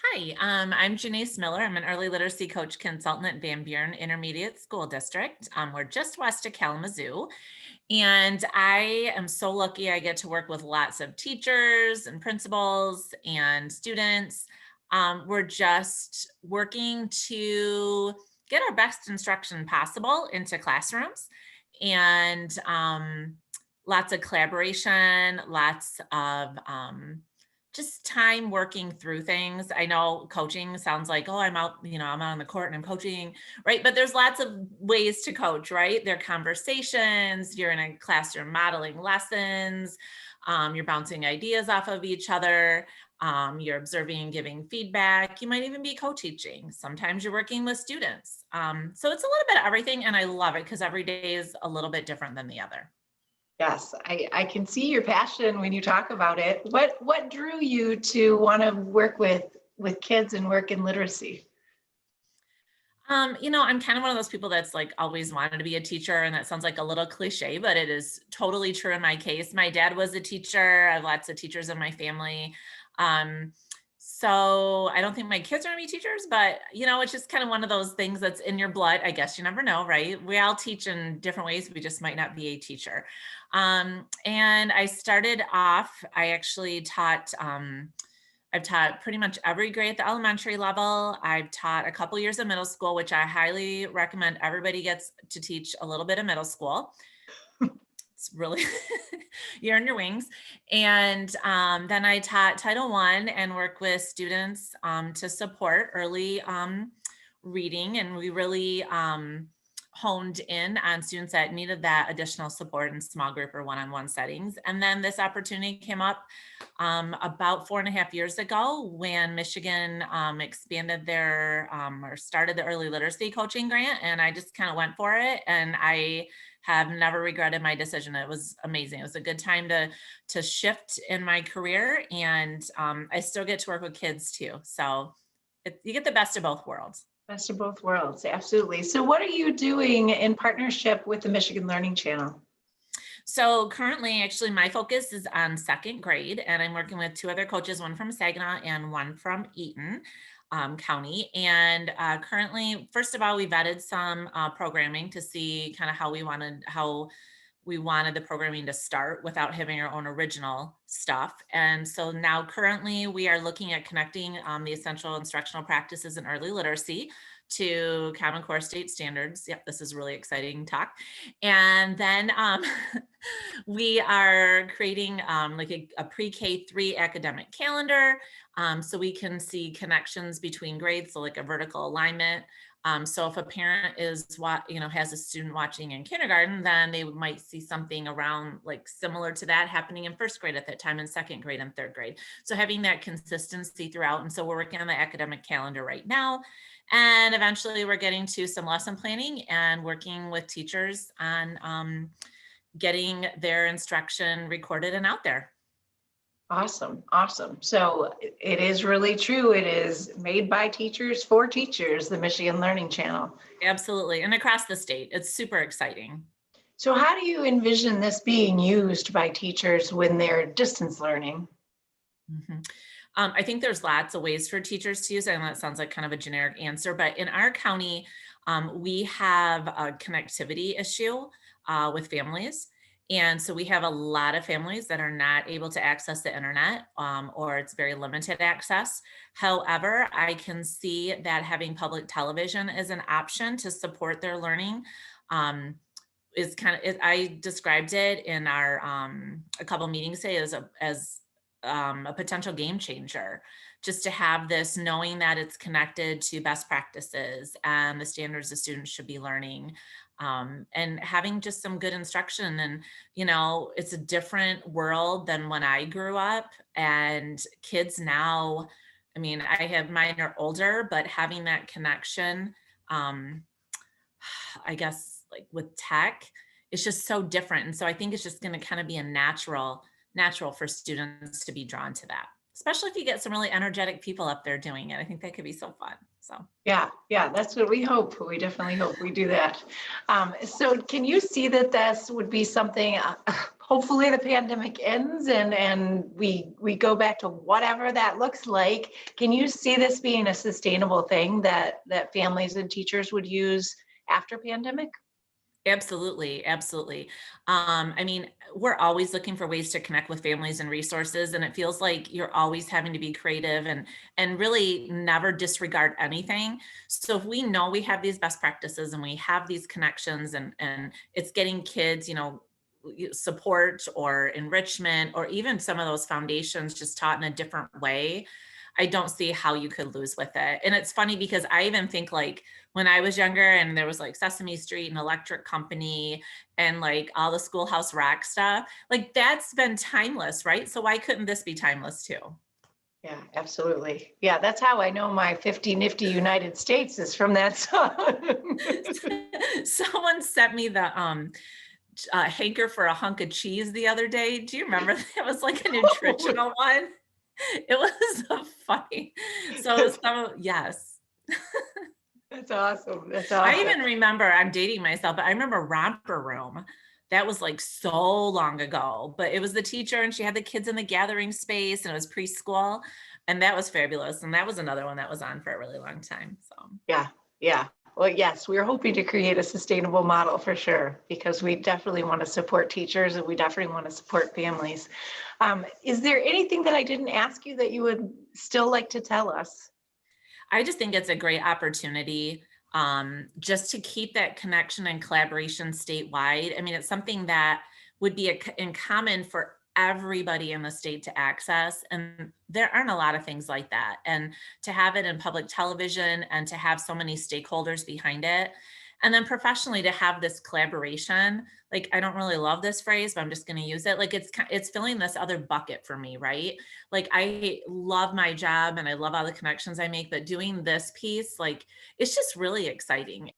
Hi, I'm Geanice Miller. I'm an early literacy coach consultant at Van Buren Intermediate School District. We're just west of Kalamazoo. And I am so lucky I get to work with lots of teachers and principals and students. We're just working to get our best instruction possible into classrooms and lots of collaboration, lots of just time working through things. I know coaching sounds like, oh, I'm out, I'm out on the court and I'm coaching, right? But there's lots of ways to coach, right? There are conversations, you're in a classroom modeling lessons, you're bouncing ideas off of each other, you're observing and giving feedback. You might even be co-teaching. Sometimes you're working with students. So it's a little bit of everything, and I love it because every day is a little bit different than the other. Yes, I can see your passion when you talk about it. What drew you to want to work with kids and work in literacy? I'm kind of one of those people that's like always wanted to be a teacher, and that sounds like a little cliche, but it is totally true in my case. My dad was a teacher. I have lots of teachers in my family. Um, so I don't think my kids are gonna be teachers, but it's just kind of one of those things that's in your blood. I guess you never know, right? We all teach in different ways. We just might not be a teacher. And I started off, I actually taught I've taught pretty much every grade at the elementary level. I've taught a couple years of middle school, which I highly recommend everybody gets to teach a little bit of middle school. It's really you earn your wings. And then I taught Title I and work with students to support early reading. And we really honed in on students that needed that additional support in small group or one-on-one settings. And then this opportunity came up about 4.5 years ago when Michigan expanded their or started the early literacy coaching grant. And I just kind of went for it. And I have never regretted my decision. It was amazing. It was a good time to shift in my career. And I still get to work with kids too. So you get the best of both worlds. Best of both worlds, absolutely. So what are you doing in partnership with the Michigan Learning Channel? So currently, actually, my focus is on second grade, and I'm working with two other coaches, one from Saginaw and one from Eaton County. And currently, first of all, we vetted some programming to see kind of how we wanted the programming to start without having our own original stuff. And so now currently we are looking at connecting the essential instructional practices in early literacy to Common Core state standards. Yep, this is really exciting talk. And then we are creating like a pre-K 3 academic calendar so we can see connections between grades, so like a vertical alignment. So if a parent has a student watching in kindergarten, then they might see something around like similar to that happening in first grade at that time, in second grade and third grade. So having that consistency throughout. And so we're working on the academic calendar right now. And eventually we're getting to some lesson planning and working with teachers on getting their instruction recorded and out there. Awesome, awesome. So it is really true. It is made by teachers for teachers, the Michigan Learning Channel. Absolutely. And across the state, it's super exciting. So how do you envision this being used by teachers when they're distance learning? Mhm. I think there's lots of ways for teachers to use it. I know that sounds like kind of a generic answer, but in our county, we have a connectivity issue with families. And so we have a lot of families that are not able to access the internet or it's very limited access. However, I can see that having public television is an option to support their learning. Is kind of, I described it in our a couple meetings today as a potential game changer, just to have this knowing that it's connected to best practices and the standards the students should be learning, and having just some good instruction. And it's a different world than when I grew up, and kids now, I mean, I have mine are older, but having that connection, um, I guess like with tech, it's just so different. And so I think it's just going to kind of be a natural for students to be drawn to that, especially if you get some really energetic people up there doing it. I think that could be so fun. So Yeah, that's what we hope. We definitely hope we do that. So can you see that this would be something, hopefully the pandemic ends and we go back to whatever that looks like. Can you see this being a sustainable thing that families and teachers would use after pandemic? Absolutely, absolutely. I mean, we're always looking for ways to connect with families and resources, and it feels like you're always having to be creative and really never disregard anything. So if we know we have these best practices and we have these connections and it's getting kids, support or enrichment or even some of those foundations just taught in a different way, I don't see how you could lose with it. And it's funny because I even think like when I was younger and there was like Sesame Street and Electric Company and like all the Schoolhouse Rock stuff, like that's been timeless, right? So why couldn't this be timeless too? Yeah, absolutely. Yeah, that's how I know my 50 Nifty United States is from that song. Someone sent me the hanker for a hunk of cheese the other day. Do you remember that? It was like a Oh, nutritional one. It was so funny. So yes. that's awesome. That's I awesome. even remember, I'm dating myself, but I remember Romper Room. That was like so long ago, but it was the teacher and she had the kids in the gathering space and it was preschool. And that was fabulous. And that was another one that was on for a really long time. So Yeah, yeah. Well, yes, we're hoping to create a sustainable model for sure, because we definitely want to support teachers and we definitely want to support families. Is there anything that I didn't ask you that you would still like to tell us? I just think it's a great opportunity just to keep that connection and collaboration statewide. I mean, it's something that would be in common for everybody in the state to access. And there aren't a lot of things like that. And to have it in public television and to have so many stakeholders behind it. And then professionally to have this collaboration, like I don't really love this phrase, but I'm just going to use it. Like it's filling this other bucket for me, right? Like I love my job and I love all the connections I make, but doing this piece, like it's just really exciting.